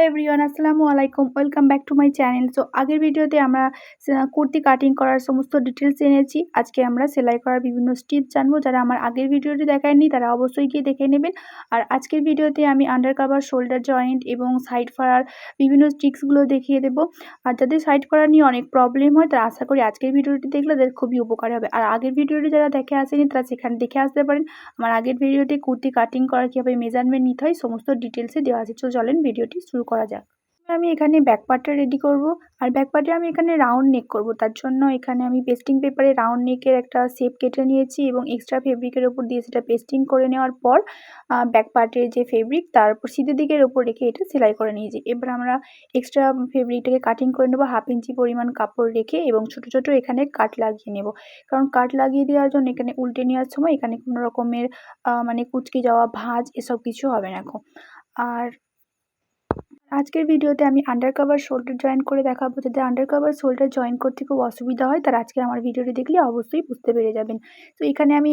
Everyone, আসসালামু আলাইকুম। Welcome back to my channel. So আগের ভিডিওতে আমরা কুর্তি কাটিং করার সমস্ত ডিটেলস জেনেছি। আজকে আমরা সেলাই করার বিভিন্ন স্টিচ জানবো। যারা আমার আগের ভিডিওটি দেখেননি তারা অবশ্যই গিয়ে দেখে নেবেন। আর আজকের ভিডিওতে আমি আন্ডার কাভার, শোল্ডার জয়েন্ট এবং সাইড ফাড়ার বিভিন্ন ট্রিক্সগুলো দেখিয়ে দেবো। আর যাদের সাইড ফাড়া নিয়ে অনেক প্রবলেম হয় তারা আশা করি আজকের ভিডিওটি দেখলে তাদের খুবই উপকার হবে। আর আগের ভিডিওটি যারা দেখে আসেনি তারা সেখানে দেখে আসতে পারেন। আমার আগের ভিডিওতে কুর্তি কাটিং করা কীভাবে মেজারমেন্ট নিতে হয় সমস্ত ডিটেলসে দেওয়া আছে। তো চলেন ভিডিওটি শুরু করা যাক। আমি এখানে ব্যাক পার্টটা রেডি করব। আর ব্যাক পার্টে আমি এখানে রাউন্ড নেক করব। তার জন্য এখানে আমি পেস্টিং পেপারে রাউন্ড নেকের একটা শেপ কেটে নিয়েছি এবং এক্সট্রা ফেব্রিকের ওপর দিয়ে সেটা পেস্টিং করে নেওয়ার পর ব্যাক পার্টের যে ফেব্রিক তার উপর সিধে দিকের ওপর রেখে এটা সেলাই করে নিয়েছি। এবার আমরা এক্সট্রা ফেব্রিকটাকে কাটিং করে নেব 1/2 ইঞ্চি পরিমাণ কাপড় রেখে এবং ছোট ছোট এখানে কাট লাগিয়ে নেব। কারণ কাট লাগিয়ে দেওয়ার জন্য এখানে উল্টে নেওয়ার সময় এখানে কোনো রকমের মানে কুঁচকে যাওয়া, ভাঁজ এসব কিছু হবে না। আর আজকের ভিডিওতে আমি আন্ডার কাভার শোল্ডার জয়েন করে দেখাবো। যাদের আন্ডার কাভার শোল্ডার জয়েন করতে খুব অসুবিধা হয় তারা আজকে আমার ভিডিওটি দেখলে অবশ্যই বুঝতে পেরে যাবেন। তো এখানে আমি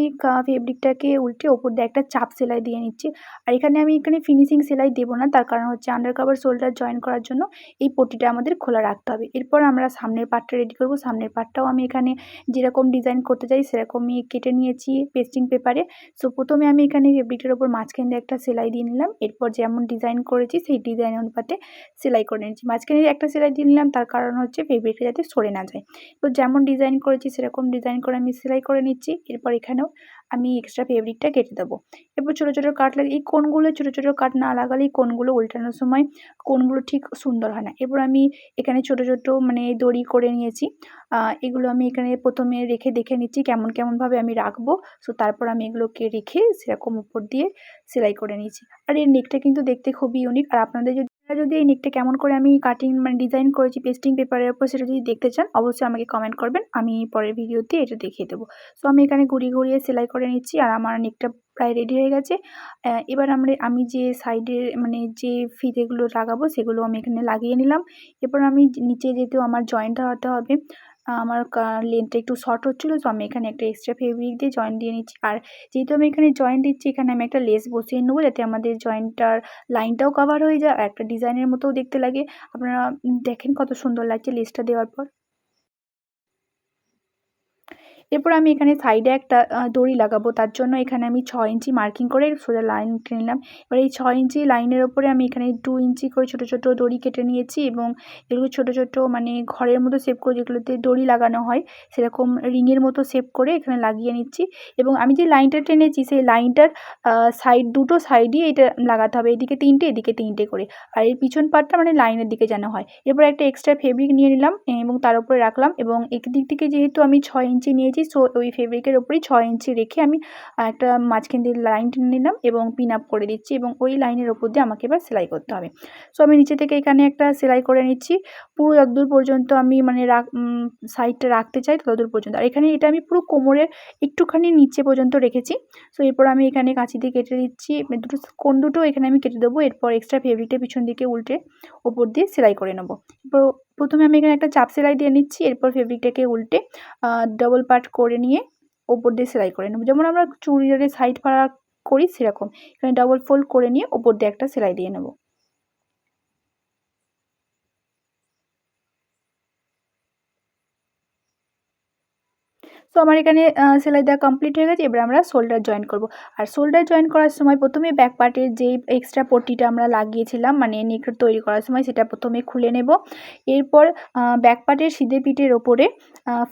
ফেব্রিকটাকে উল্টে ওপর দিয়ে একটা চাপ সেলাই দিয়ে নিচ্ছি। আর এখানে ফিনিশিং সেলাই দেবো না, তার কারণ হচ্ছে আন্ডার কাভার শোল্ডার জয়েন করার জন্য এই পট্টিটা আমাদের খোলা রাখতে হবে। এরপর আমরা সামনের পার্টটা রেডি করব। সামনের পার্টটাও আমি এখানে যেরকম ডিজাইন করতে চাই সেরকমই কেটে নিয়েছি পেস্টিং পেপারে। সো প্রথমে আমি এখানে ফেব্রিকের ওপর মাঝখান দিয়ে একটা সেলাই দিয়ে নিলাম। এরপর যেমন ডিজাইন করেছি সেই ডিজাইন অনুপাতে সেলাই করে নিয়েছি। মাঝখানে একটা সেলাই দিয়ে নিলাম, তার কারণ হচ্ছে ফেব্রিকটা যাতে সরে না যায়। তো যেমন ডিজাইন করেছি সেরকম ডিজাইন করে আমি সেলাই করে নিচ্ছি। এরপর এখানেও আমি এক্সট্রা ফেব্রিকটা কেটে দেবো। এরপর ছোটো ছোটো কাট লাগে, এই কোণগুলো ছোটো ছোটো কাট না লাগালে এই কোণগুলো উল্টানোর সময় কোণগুলো ঠিক সুন্দর হয় না। এরপর আমি এখানে ছোটো ছোটো মানে দড়ি করে নিয়েছি। এগুলো আমি এখানে প্রথমে রেখে দেখে নিচ্ছি কেমনভাবে আমি রাখবো। সো তারপর আমি এগুলোকে রেখে সেরকম উপর দিয়ে সেলাই করে নিয়েছি। আর এর নেকটা কিন্তু দেখতে খুবই ইউনিক। আর আপনাদের যদি এই নেকটা কেমন করে আমি কাটিং মানে ডিজাইন করেছি পেস্টিং পেপারের উপর সেটা যদি দেখতে চান অবশ্যই আমাকে কমেন্ট করবেন, আমি পরের ভিডিওতে এটা দেখিয়ে দেবো। সো আমি এখানে ঘুরিয়ে সেলাই করে নিচ্ছি আর আমার নেকটা প্রায় রেডি হয়ে গেছে। এবার আমি যে সাইডের মানে যে ফিতেগুলো লাগাবো সেগুলো আমি এখানে লাগিয়ে নিলাম। এরপর আমি নিচে যেহেতু আমার জয়েন্ট হতে হবে, আমার লেন্থটা একটু শর্ট হচ্ছিলো, তো আমি এখানে একটা এক্সট্রা ফেব্রিক দিয়ে জয়েন্ট দিয়ে নিচ্ছি। আর যেহেতু আমি এখানে জয়েন্ট দিচ্ছি এখানে আমি একটা লেস বসিয়ে নেবো যাতে আমাদের জয়েন্টটার লাইনটাও কভার হয়ে যায় আর একটা ডিজাইনের মতোও দেখতে লাগে। আপনারা দেখেন কত সুন্দর লাগছে লেসটা দেওয়ার পর। এরপর আমি এখানে সাইডে একটা দড়ি লাগাবো। তার জন্য এখানে আমি 6 ইঞ্চি মার্কিং করে সোজা লাইন টেনে নিলাম। এবার এই 6 ইঞ্চি লাইনের ওপরে আমি এখানে 2 ইঞ্চি করে ছোটো ছোটো দড়ি কেটে নিয়েছি এবং এগুলো ছোটো ছোটো মানে ঘরের মতো শেপ করে যেগুলোতে দড়ি লাগানো হয় সেরকম রিংয়ের মতো শেপ করে এখানে লাগিয়ে নিচ্ছি। এবং আমি যে লাইনটা টেনেছি সেই লাইনটার দুটো সাইডই এটা লাগাতে হবে, এদিকে 3টে এদিকে 3টে করে। আর এর পিছন পার্টটা মানে লাইনের দিকে যেন হয়। এরপর একটা এক্সট্রা ফেব্রিক নিয়ে নিলাম এবং তার উপরে রাখলাম এবং একদিক থেকে যেহেতু আমি 6 ইঞ্চি নিয়েছি সো ওই ফেব্রিকের ওপরেই 6 ইঞ্চি রেখে আমি একটা মাঝখান দিয়ে লাইন টেনে নিলাম এবং পিন আপ করে দিচ্ছি এবং ওই লাইনের ওপর দিয়ে আমাকে এবার সেলাই করতে হবে। সো আমি নিচে থেকে এখানে একটা সেলাই করে নিচ্ছি পুরো যতদূর পর্যন্ত আমি মানে সাইডটা রাখতে চাই ততদূর পর্যন্ত। আর এখানে এটা আমি পুরো কোমরের একটুখানি নিচে পর্যন্ত রেখেছি। সো এরপর আমি এখানে কাঁচি দিয়ে কেটে দিচ্ছি, কোণ দুটো এখানে আমি কেটে দেবো। এরপর এক্সট্রা ফেব্রিকটা পিছন দিকে উল্টে ওপর দিয়ে সেলাই করে নেবো। এরপর প্রথমে আমি এখানে একটা চাপ সেলাই দিয়ে নিচ্ছি, এরপর ফেব্রিকটাকে উল্টে ডবল পার্ট করে নিয়ে ওপর দিয়ে সেলাই করে নেব। যেমন আমরা চুড়িদারের সাইড ফাড়া করি সেরকম এখানে ডবল ফোল্ড করে নিয়ে ওপর দিয়ে একটা সেলাই দিয়ে নেব। তো আমার এখানে সেলাই দেওয়া কমপ্লিট হয়ে গেছে। এবার আমরা শোল্ডার জয়েন করব। আর শোল্ডার জয়েন করার সময় প্রথমে ব্যাক পার্টের যেই এক্সট্রা পট্টিটা আমরা লাগিয়েছিলাম মানে নেক তৈরি করার সময় সেটা প্রথমে খুলে নেব। এরপর ব্যাক পার্টের সিধে পিঠের ওপরে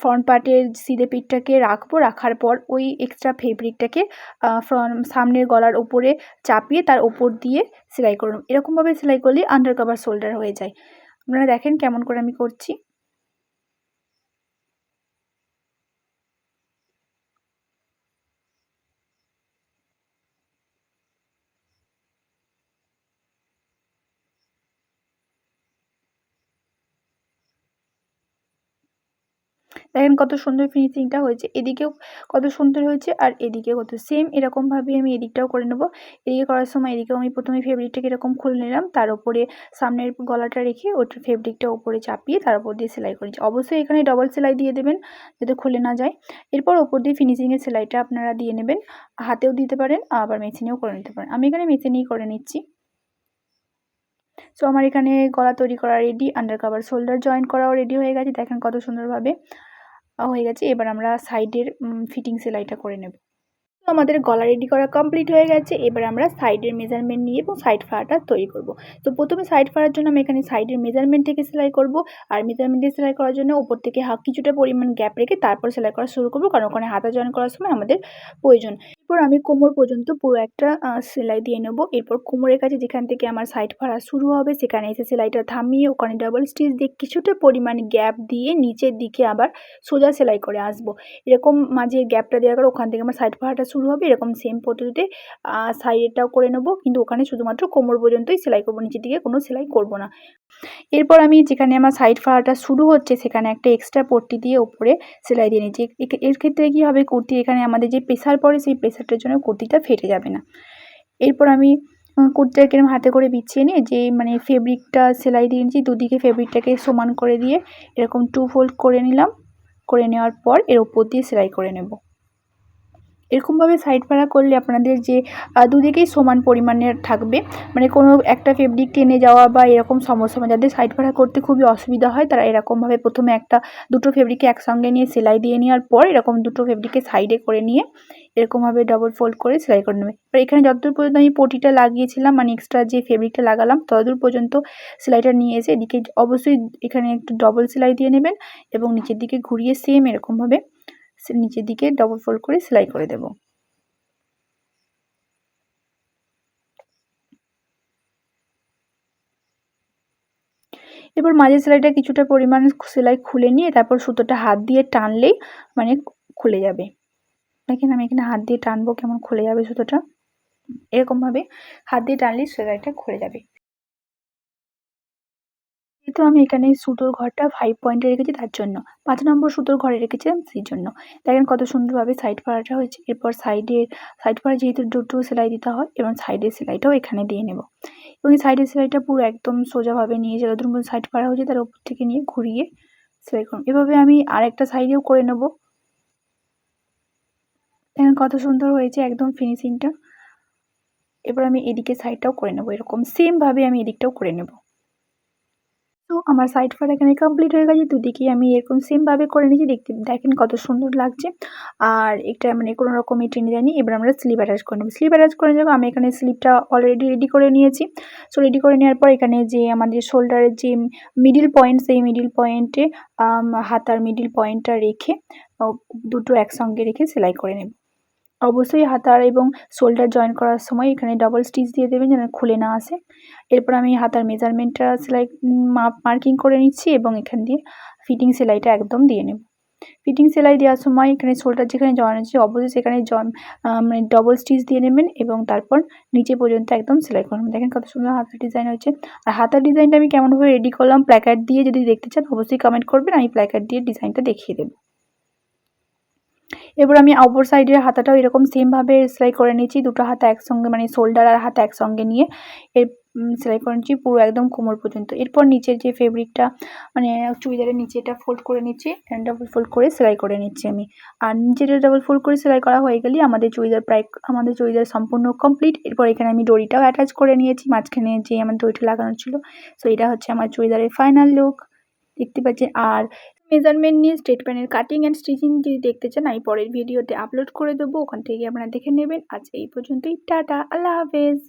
ফ্রন্ট পার্টের সিধে পিঠটাকে রাখবো। রাখার পর ওই এক্সট্রা ফেব্রিকটাকে সামনের গলার ওপরে চাপিয়ে তার ওপর দিয়ে সেলাই করব। এরকমভাবে সেলাই করলেই আন্ডার কভার শোল্ডার হয়ে যায়। আপনারা দেখেন কেমন করে আমি করছি। দেখেন কত সুন্দর ফিনিশিংটা হয়েছে, এদিকেও কত সুন্দর হয়েছে আর এদিকেও কত সেম এরকমভাবে আমি এদিকটাও করে নেব। এদিকে করার সময় এদিকেও আমি প্রথমে ফেব্রিকটাকে এরকম খুলে নিলাম, তার উপরে সামনের গলাটা রেখে ওটার ফেব্রিকটা উপরে চাপিয়ে তার উপর দিয়ে সেলাই করেছি। অবশ্যই এখানে ডবল সেলাই দিয়ে দেবেন যাতে খুলে না যায়। এরপর ওপর দিয়ে ফিনিশিংয়ের সেলাইটা আপনারা দিয়ে নেবেন, হাতেও দিতে পারেন আবার মেশিনেও করে নিতে পারেন। আমি এখানে মেশিনেই করে নিচ্ছি। সো আমার এখানে গলা তৈরি করা ready, under cover shoulder join করাও রেডি হয়ে গেছে। দেখেন কত সুন্দরভাবে হয়ে গেছে। এবার আমরা সাইডের ফিটিং সেলাইটা করে নেব। তো আমাদের গলা রেডি করা কমপ্লিট হয়ে গেছে। এবার আমরা সাইডের মেজারমেন্ট নিয়ে এবং সাইড ফাড়াটা তৈরি করব। তো প্রথমে সাইড ফাড়ার জন্য আমি এখানে সাইডের মেজারমেন্ট থেকে সেলাই করব, আর মেজারমেন্ট দিয়ে সেলাই করার জন্য উপর থেকে কিছুটা পরিমাণ গ্যাপ রেখে তারপর সেলাই করা শুরু করব, কারণ ওখানে হাতা জয়েন করার সময় আমাদের প্রয়োজন। এরপর আমি কোমর পর্যন্ত পুরো একটা সেলাই দিয়ে নেব। এরপর কোমরের কাছে যেখান থেকে আমার সাইড ফাড়া শুরু হবে সেখানে এসে সেলাইটা থামিয়ে ওখানে ডাবল স্টিচ দিয়ে কিছুটা পরিমাণ গ্যাপ দিয়ে নিচের দিকে আবার সোজা সেলাই করে আসব। এরকম মাঝে গ্যাপটা দেওয়ার পর ওখান থেকে আমার সাইড ফাড়াটা শুরু হবে। এরকম সেম পদ্ধতিতে সাইডেরটাও করে নেব, কিন্তু ওখানে শুধুমাত্র কোমর পর্যন্তই সেলাই করব, নিচের দিকে কোনো সেলাই করব না। এরপর আমি যেখানে আমার সাইড ফাড়াটা শুরু হচ্ছে সেখানে একটা এক্সট্রা পট্টি দিয়ে উপরে সেলাই দিয়ে নিচ্ছি। এর ক্ষেত্রে কী হবে, কুর্তি এখানে আমাদের যে প্রেসার পড়ে সেই প্রেসারটার জন্য কুর্তিটা ফেটে যাবে না। এরপর আমি কুর্তিটাকে এরকম হাতে করে বিছিয়ে নিয়ে যে ফেব্রিকটা সেলাই দিয়ে নিচ্ছি, দুদিকে ফেব্রিকটাকে সমান করে দিয়ে এরকম 2 ফোল্ড করে নিলাম। করে নেওয়ার পর এর উপর দিয়ে সেলাই করে নেব। এরকমভাবে সাইড ফাড়া করলে আপনাদের যে দুদিকেই সমান পরিমাণের থাকবে, কোনো একটা ফেব্রিক টেনে যাওয়া বা এরকম সমস্যা যাদের সাইড ফাড়া করতে খুবই অসুবিধা হয় তারা এরকমভাবে প্রথমে দুটো ফেব্রিককে একসঙ্গে নিয়ে সেলাই দিয়ে নেওয়ার পর এরকম দুটো ফেব্রিককে সাইডে করে নিয়ে এরকমভাবে ডবল ফোল্ড করে সেলাই করে নেবে। এবার এখানে যতদূর পর্যন্ত আমি পটিটা লাগিয়েছিলাম, এক্সট্রা যে ফেব্রিকটা লাগালাম ততদূর পর্যন্ত সেলাইটা নিয়ে এসে এদিকে অবশ্যই এখানে একটু ডবল সেলাই দিয়ে নেবেন এবং নিচের দিকে ঘুরিয়ে সেম এরকমভাবে নিচের দিকে ডবল ফোল্ড করে সেলাই করে দেব। এবার মাঝের সেলাইটা কিছুটা পরিমাণ সেলাই খুলে নিয়ে তারপর সুতোটা হাত দিয়ে টানলেই খুলে যাবে। দেখেন আমি এখানে হাত দিয়ে টানবো, কেমন খুলে যাবে সুতোটা। এরকমভাবে হাত দিয়ে টানলেই সেলাইটা খুলে যাবে। যেহেতু আমি এখানে সুতোর ঘরটা 5 পয়েন্টে রেখেছি তার জন্য 5 নম্বর সুতোর ঘরে রেখেছিলাম সেই জন্য। দেখেন কত সুন্দরভাবে সাইড ফাড়াটা হয়েছে। এরপর সাইড ফাড়া যেহেতু দুটো সেলাই দিতে হয় এবং সাইডের সেলাইটাও এখানে দিয়ে নেব এবং এই সাইডের সেলাইটা পুরো একদম সোজাভাবে নিয়ে যতদূর পর্যন্ত সাইড ফাড়া হয়েছে তার উপর থেকে নিয়ে ঘুরিয়ে সেলাই করুন। এভাবে আমি আরেকটা সাইডেও করে নেব। দেখেন কত সুন্দর হয়েছে একদম ফিনিশিংটা। এবার আমি এদিকে সাইডটাও করে নেব, এরকম সেমভাবে আমি এদিকটাও করে নেব। তো আমার সাইড ফাড়া এখানে কমপ্লিট হয়ে গেছে। দুদিকেই আমি এরকম সেমভাবে করে নিয়েছি। দেখেন কত সুন্দর লাগছে। আর এটা কোনো রকমই টেনে যায়নি। এবার আমরা স্লিভ অ্যাটাচ করে নেব। স্লিভ অ্যাটাচ করে নেব, আমি এখানে স্লিভটা অলরেডি রেডি করে নিয়েছি। সো রেডি করে নেওয়ার পর এখানে যে আমাদের শোল্ডারের যে মিডল পয়েন্ট সেই মিডল পয়েন্টে হাতার মিডল পয়েন্টটা রেখে দুটো একসঙ্গে রেখে সেলাই করে নেব। অবশ্যই হাতার এবং শোল্ডার জয়েন করার সময় এখানে ডবল স্টিচ দিয়ে দেবেন যেন খুলে না আসে। এরপর আমি হাতার মেজারমেন্টটা সেলাই মার্কিং করে নিচ্ছি এবং এখান দিয়ে ফিটিং সেলাইটা একদম দিয়ে নেব। ফিটিং সেলাই দেওয়ার সময় এখানে শোল্ডার যেখানে জয়েন আছে অবশ্যই সেখানে ডবল স্টিচ দিয়ে নেবেন এবং তারপর নিচে পর্যন্ত একদম সেলাই করবেন। দেখেন কত সুন্দর হাতার ডিজাইন হয়েছে। আর হাতার ডিজাইনটা আমি কেমনভাবে রেডি করলাম প্ল্যাকার্ড দিয়ে যদি দেখতে চান অবশ্যই কমেন্ট করবেন, আমি প্ল্যাকার্ড দিয়ে ডিজাইনটা দেখিয়ে দেবো। এবার আমি অপর সাইডের হাতাটাও এরকম সেমভাবে সেলাই করে নিচ্ছি। দুটো হাতা একসঙ্গে শোল্ডার আর হাতা একসঙ্গে নিয়ে এর সেলাই করে নিচ্ছি পুরো একদম কোমর পর্যন্ত। এরপর নিচের যে ফেব্রিকটা চুড়িদারের নিচেটা ফোল্ড করে নিচ্ছি, ডাবল ফোল্ড করে সেলাই করে নিচ্ছি আমি। আর নিচেটা ডাবল ফোল্ড করে সেলাই করা হয়ে গেলেই আমাদের চুড়িদার সম্পূর্ণ কমপ্লিট। এরপর এখানে আমি দড়িটাও অ্যাটাচ করে নিয়েছি, মাঝখানে যে আমার দড়িটা লাগানো ছিল। সো এটা হচ্ছে আমার চুড়িদারের ফাইনাল লুক, দেখতে পাচ্ছেন। আর মেজারমেন্ট নিয়ে স্ট্রেট প্যানের কাটিং অ্যান্ড স্টিচিং যদি দেখতে চান আমি পরের ভিডিওতে আপলোড করে দেবো, ওখান থেকে আপনারা দেখে নেবেন। আজ এই পর্যন্তই, টাটা, আল্লাহ হাফেজ।